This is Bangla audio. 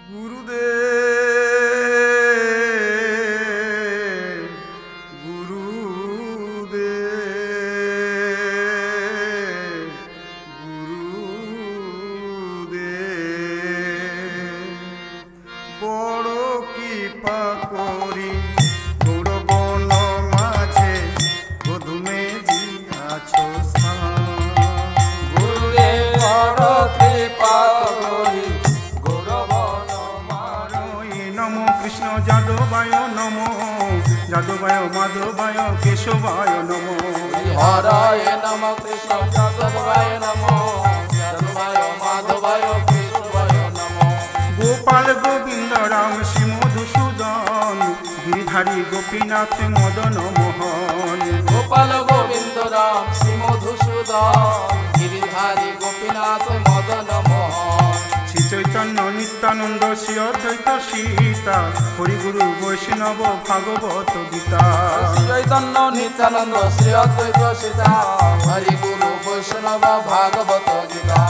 গুরুদেব গুরুদেব গুরুদেব বড় কৃপা করি গৌরবন মাঝে গধুমে দিয়াছো স্থান। গুরুদেব বড় কৃপা করি গৌরবন মাঝে নমো কৃষ্ণ যাদবায় নমো যাদবায় মাধবায় কেশবায় নমো। হরায় নম কৃষ্ণ যাদবায় নম যাদবায় মাধবায় কেশবায় নম। গোপাল গোবিন্দ রাম শ্রী মধুসূদন গিরিধারী গোপীনাথ মদন মোহন। গোপাল গোবিন্দ রাম শ্রী মধুসূদন গিরিধারী গোপীনাথ মদন মোহন। শ্রী চৈতন্য নিত্যানন্দ শ্রী অদ্বৈত সীতা হরিগুরু বৈষ্ণব ভাগবত গীতা। শ্রী চৈতন্য নিত্যানন্দ শ্রী অদ্বৈত সীতা হরি গুরু বৈষ্ণব ভাগবত গীতা।